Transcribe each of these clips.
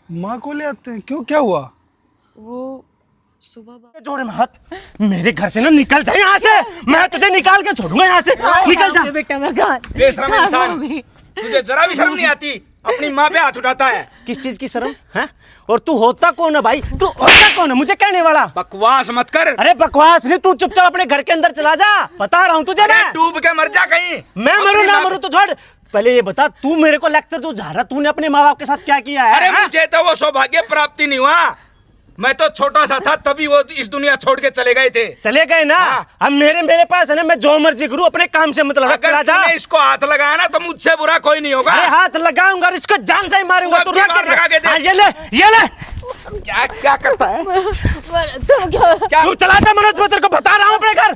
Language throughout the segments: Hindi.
माँ को ले आते हैं? क्यों, क्या हुआ? वो सुबह जोड़े में हाथ, मेरे घर से ना निकल जा यहाँ से। मैं तुझे निकाल के छोड़ूंगा यहाँ से। निकल जा बेटा मकान। बेशरम इंसान, तुझे जरा भी शर्म नहीं आती? अपनी माँ पे हाथ उठाता है। किस चीज की शर्म है? और तू होता कौन है भाई? तू होता कौन है मुझे कहने वाला? बकवास मत कर। अरे बकवास नहीं, तू चुपचाप अपने घर के अंदर चला जा, बता रहा हूँ तुझे। अरे मैं डूब के मर जा कहीं। मैं मरूं ना मरूं तो छोड़, पहले ये बता, तू मेरे को लेक्चर जो झा रहा, तूने अपने माँ बाप के साथ क्या किया है? अरे मुझे तो वो सौभाग्य प्राप्ति नहीं हुआ। मैं तो छोटा सा था तभी वो इस दुनिया छोड़ के चले गए थे। चले गए ना? हाँ। अब मेरे पास है ना, मैं जो मर्जी करूं, अपने काम से मतलब। अगर तूने इसको हाथ लगाया ना तो मुझसे बुरा कोई नहीं होगा। अरे हाथ लगाऊंगा और इसको जान से ही मारूंगा। तू लगा के दे। हाँ, ये ले। क्या क्या करता है? तुम क्या? तू चला जा मनोज, मैं तेरे को बता रहा हूँ अपने घर।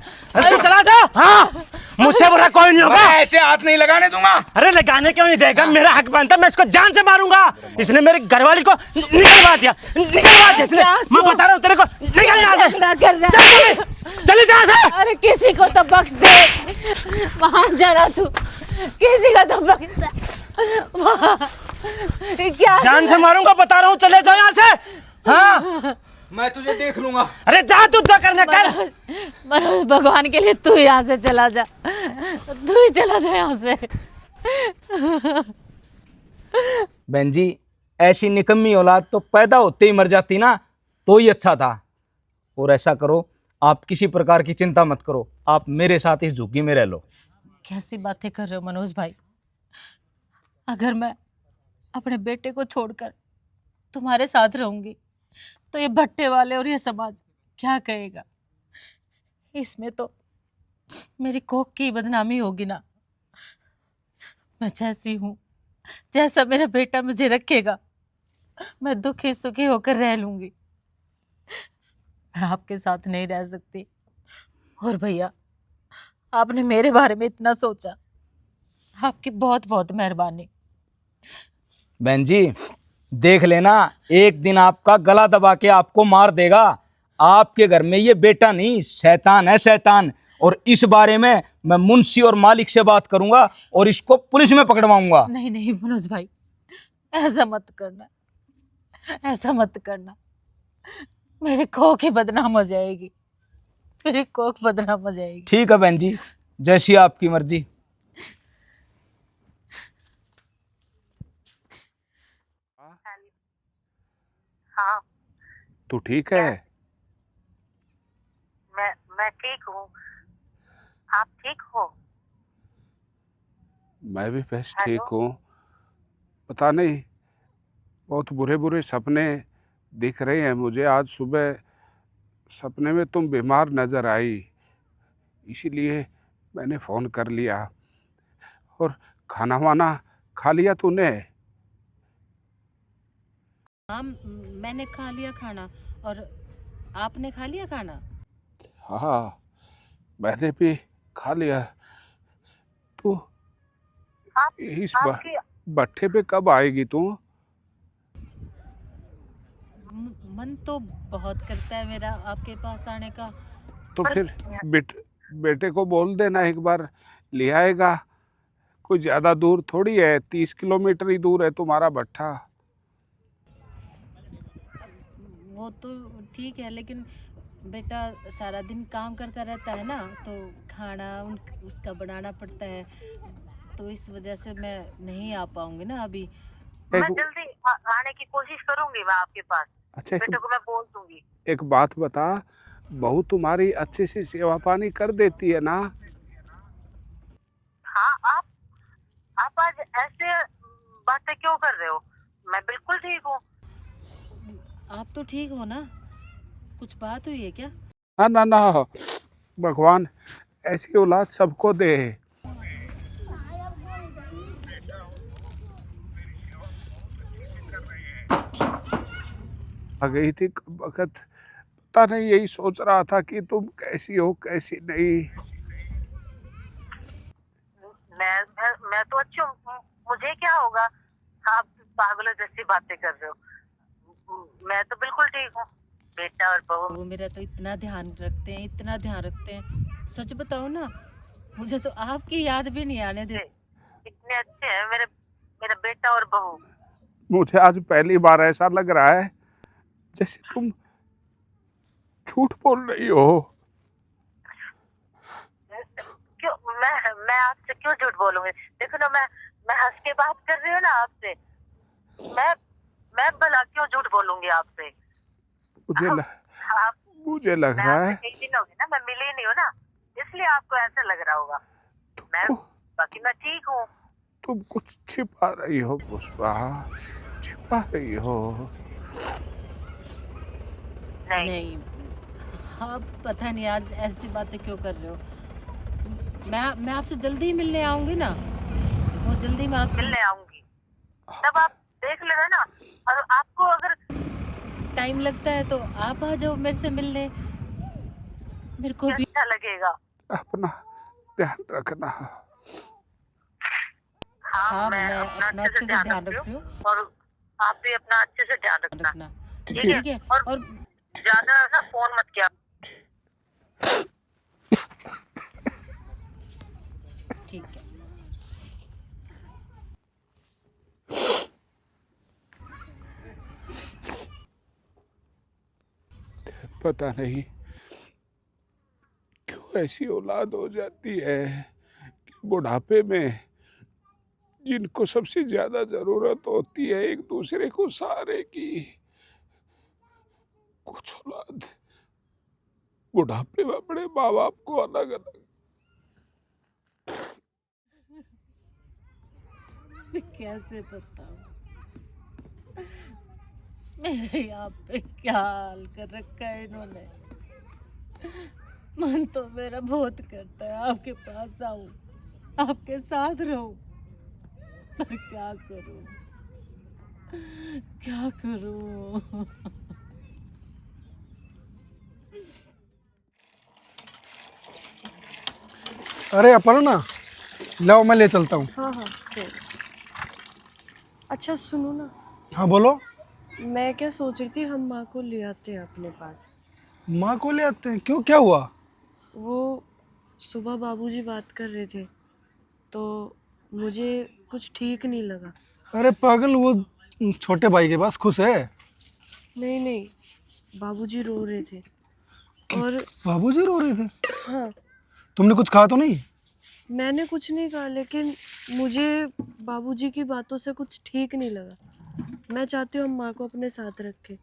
तू चला जा। हाँ, मुझसे बुरा कोई नहीं होगा। मैं ऐसे हाथ नहीं लगाने दूंगा। अरे लगाने क्यों नहीं देगा? मेरा हक बनता, मैं इसको जान से मारूंगा। इसने मेरी घरवाली को निकलवा दिया इसने। मैं बता रहा हूँ तेरे को, निकल यहाँ से। चले जा से। अरे किसी को तो बख्श दे, वहाँ जरा तू, किसी को तो बख्श दे। क्या जान से मारूंगा, बता रहा हूँ, चले जाओ यहाँ से। हाँ, मैं तुझे देख लूंगा। अरे जा, तू जो करना कर। मनोज, भगवान के लिए तू यहाँ से चला जा, तू ही चला जा यहाँ से। बहन जी, ऐसी निकम्मी औलाद तो पैदा होते ही मर जाती ना तो ही अच्छा था। और ऐसा करो, आप किसी प्रकार की चिंता मत करो, आप मेरे साथ इस झुग्गी में रह लो। कैसी बातें कर रहे हो मनोज भाई? अगर मैं अपने बेटे को छोड़कर तुम्हारे साथ रहूंगी तो ये भट्टे वाले और ये समाज क्या कहेगा? इसमें तो मेरी कोख की बदनामी होगी ना। मैं जैसी हूँ, जैसा मेरा बेटा मुझे रखेगा, मैं दुखी सुखी होकर रह लूंगी। मैं आपके साथ नहीं रह सकती। और भैया, आपने मेरे बारे में इतना सोचा, आपकी बहुत बहुत मेहरबानी। बहन जी, देख लेना, एक दिन आपका गला दबा के आपको मार देगा। आपके घर में ये बेटा नहीं, शैतान है, शैतान। और इस बारे में मैं मुंशी और मालिक से बात करूंगा और इसको पुलिस में पकड़वाऊंगा। नहीं नहीं मनोज भाई, ऐसा मत करना, ऐसा मत करना। मेरी कोख ही बदनाम हो जाएगी, मेरी कोख बदनाम हो जाएगी। ठीक है बहन जी, जैसी आपकी मर्जी। हाँ, तू ठीक है? मैं ठीक हूँ। आप ठीक हो? मैं भी बस हेलो? ठीक हूँ। पता नहीं, बहुत बुरे बुरे सपने दिख रहे हैं मुझे। आज सुबह सपने में तुम बीमार नजर आई, इसीलिए मैंने फ़ोन कर लिया। और खाना वाना खा लिया तूने? हाँ, मैंने खा लिया खाना। और आपने खा लिया खाना? हाँ, मैंने भी खा लिया। तू इस आपकी भट्ठे पे कब आएगी तू? मन तो बहुत करता है मेरा आपके पास आने का। तो फिर बेटे को बोल देना, एक बार ले आएगा। कोई ज़्यादा दूर थोड़ी है, 30 किलोमीटर ही दूर है तुम्हारा भट्ठा। वो तो ठीक है, लेकिन बेटा सारा दिन काम करता रहता है ना, तो खाना उसका बनाना पड़ता है, तो इस वजह से मैं नहीं आ पाऊंगी ना अभी। मैं जल्दी आने की कोशिश करूंगी मैं आपके पास। अच्छा, बेटे को मैं बोल दूंगी। एक बात बता, बहू तुम्हारी अच्छे से सेवा पानी कर देती है ना? हाँ, आप आज ऐसे बातें क्यों कर रहे हो? मैं बिल्कुल ठीक हूँ। आप तो ठीक हो ना? कुछ बात हुई है क्या? ना ना ना, भगवान ऐसी औलाद सबको दे। आ गई थी वक्त, पता नहीं, यही सोच रहा था कि तुम कैसी हो कैसी नहीं। मैं तो अच्छी हूँ, मुझे क्या होगा? आप पागलों जैसी बातें कर रहे हो। मैं तो बिल्कुल ठीक हूँ। बेटा और बहू, वो मेरा तो इतना ध्यान रखते हैं, इतना ध्यान रखते हैं। सच बताओ ना, मुझे तो आपकी याद भी नहीं आने देते। इतने अच्छे हैं मेरा बेटा और बहू। मुझे आज पहली बार ऐसा लग रहा है जैसे तुम झूठ बोल रही हो। क्यों? मैं आपसे क्यों झूठ बोलूंगी? देखो ना, मैं हंस के बात कर रही हूँ ना आपसे। मैं भला क्यों झूठ बोलूंगी आपसे? मुझे लग मैं रहा आपसे है कई दिन हो गए ना, मैं मिली नहीं हूँ ना, इसलिए आपको ऐसा लग रहा होगा। बाकी मैं ठीक हूँ। तुम कुछ छिपा रही हो पुष्पा, छिपा रही हो। नहीं, हाँ पता नहीं आज ऐसी बातें क्यों कर रहे हो। मैं आपसे जल्दी ही मिलने आऊंगी ना, बहुत जल्दी मैं आपसे मिलने आऊंगी, तब आप देख लेना ना। और आपको अगर टाइम लगता है तो आप आ जाओ मेरे से मिलने, मेरे को भी अच्छा लगेगा। अपना ध्यान रखना। हाँ, मैं मैं अपना अपना अच्छे से ध्यान रख रही रही हूँ, हूँ। और आप भी अपना अच्छे से ध्यान रखना। रखना ठीक है? ठीक है। और और ज्यादा ना फोन मत किया। ठीक है। पता नहीं क्यों ऐसी औलाद हो जाती है कि बुढ़ापे में जिनको सबसे ज्यादा जरूरत होती है एक दूसरे को सहारे की, कुछ औलाद बुढ़ापे में अपने माँ बाप को अलग अलग। कैसे बताऊं मेरे यहाँ पे क्या हाल कर रखा है इन्होंने। मन तो मेरा बहुत करता है आपके पास आऊं, आपके साथ रहूं, पर क्या करूं, क्या करूं। अरे अपर्णा, लाओ मैं ले चलता हूँ। हाँ हाँ तो अच्छा सुनो ना, हाँ बोलो। मैं क्या सोच रही थी हम माँ को ले आते हैं अपने पास। माँ को ले आते हैं? क्यों, क्या हुआ? वो सुबह बाबूजी बात कर रहे थे तो मुझे कुछ ठीक नहीं लगा। अरे पागल, वो छोटे भाई के पास खुश है। नहीं नहीं, बाबूजी रो रहे थे। और बाबूजी रो रहे थे? हाँ, तुमने कुछ कहा तो नहीं? मैंने कुछ नहीं कहा, लेकिन मुझे बाबूजी की बातों से कुछ ठीक नहीं लगा। मैं चाहती हूँ हम माँ को अपने साथ रखें।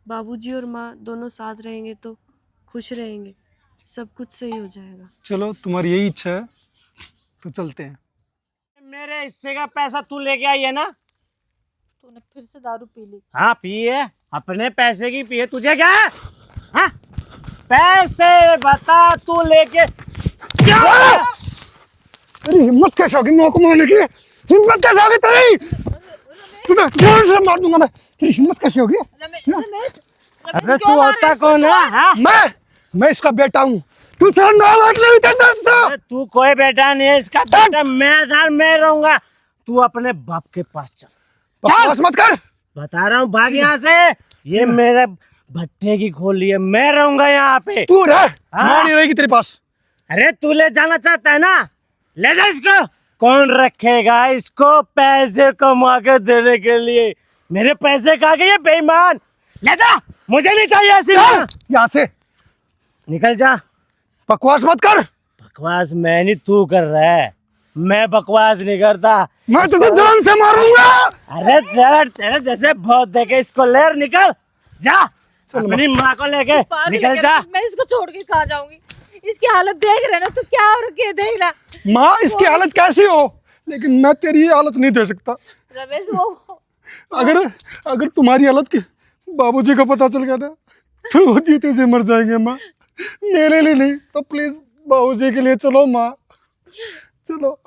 बाबूजी और माँ दोनों साथ रहेंगे तो खुश रहेंगे, सब कुछ सही हो जाएगा। चलो, तुम्हारी यही इच्छा है तो चलते हैं। मेरे हिस्से का पैसा तू लेके आई है ना? तूने फिर से दारू पी ली? हाँ पिए, अपने पैसे की पिए। तुझे क्या है? हाँ? पैसे बता तू लेके क्या? तेरी हिम्मत कैसे होगी माँ को मारने की? हिम्मत कैसे होगी तेरी? तुझे जोर से मार दूंगा मैं। तेरी हिम्मत कैसे होगी? अबे तू होता कौन है? हाँ? मैं इसका बेटा हूँ। तू अरे तू कोई बेटा नहीं है इसका बेटा। मैं रहूंगा। तू अपने बाप के पास चल। बकवास मत कर। बता रहा हूँ भाग यहाँ से। ये मेरे भट्टे की खोली है, मैं रहूंगा यहाँ पे। तू रह, माँ नहीं रहेगी तेरे पास। अरे तू ले जाना चाहता है ना? ले जा इसको। कौन रखेगा इसको पैसे कमा के देने के लिए? मेरे पैसे खा गए ये बेईमान। ले जा, मुझे नहीं चाहिए ऐसी। यहाँ से निकल जा। बकवास मत कर। बकवास मैं नहीं, तू कर रहा है। मैं बकवास नहीं करता। मैं तुझे जान से मारूंगा। अरे चल, तेरे जैसे बहुत देखे। इसको ले और निकल जा। अपनी माँ को लेके निकल जा। मैं इसको छोड़ के कहाँ जाऊंगी? इसकी हालत देख रहे ना तू, क्या हो रखी है देख ना। माँ, इसकी हालत कैसी हो, लेकिन मैं तेरी ये हालत नहीं दे सकता। रमेश वो अगर तुम्हारी हालत की बाबूजी को पता चल गया ना तो वो जीते जी मर जाएंगे। माँ, मेरे लिए नहीं तो प्लीज बाबूजी के लिए चलो। माँ चलो,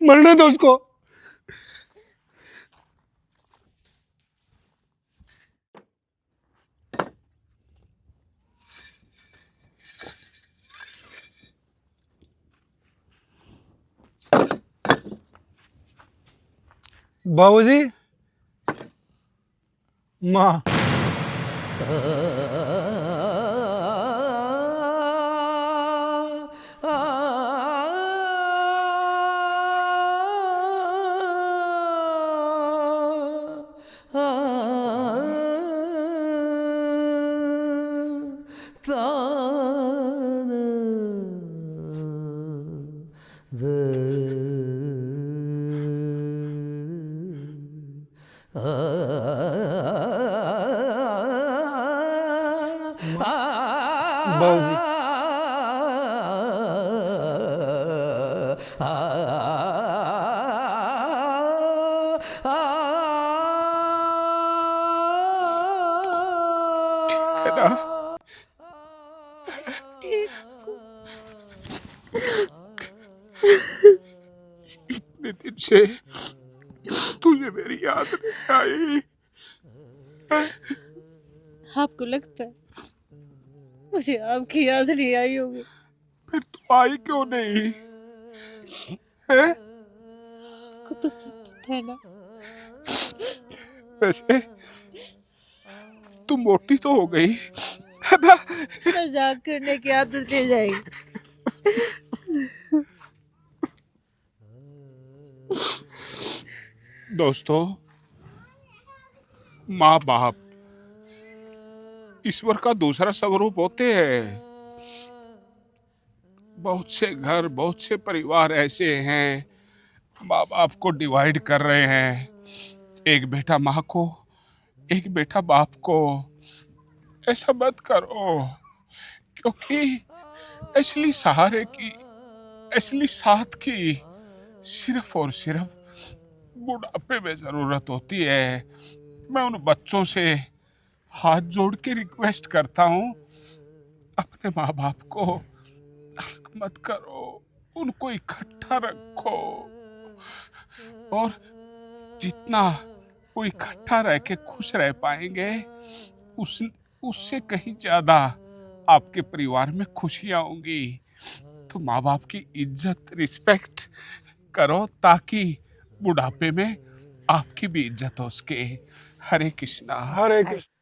मरने दो उसको। बाबूजी, माँ। बाबूजी है ना? इतने दिन से तुझे मेरी याद नहीं आई। आपको लगता है मुझे आपकी याद नहीं आई होगी? फिर तू आई क्यों नहीं है? को तो सब पता है ना। वैसे तू मोटी तो हो गई है ना? मजाक करने की आदत ले जाएगी। दोस्तों, माँ बाप ईश्वर का दूसरा स्वरूप होते हैं। बहुत से घर, बहुत से परिवार ऐसे हैं, माँ बाप को डिवाइड कर रहे हैं। एक बेटा माँ को, एक बेटा बाप को। ऐसा मत करो, क्योंकि असली सहारे की, असली साथ की सिर्फ और सिर्फ बुढ़ापे में जरूरत होती है। मैं उन बच्चों से हाथ जोड़ के रिक्वेस्ट करता हूँ, अपने माँ बाप को अलग मत करो, उनको इकट्ठा रखो। और जितना वो इकट्ठा रह के खुश रह पाएंगे, उससे कहीं ज्यादा आपके परिवार में खुशियां होंगी। तो माँ बाप की इज्जत, रिस्पेक्ट करो, ताकि बुढ़ापे में आपकी भी इज्जत हो सके। हरे कृष्णा। हरे कृष्ण।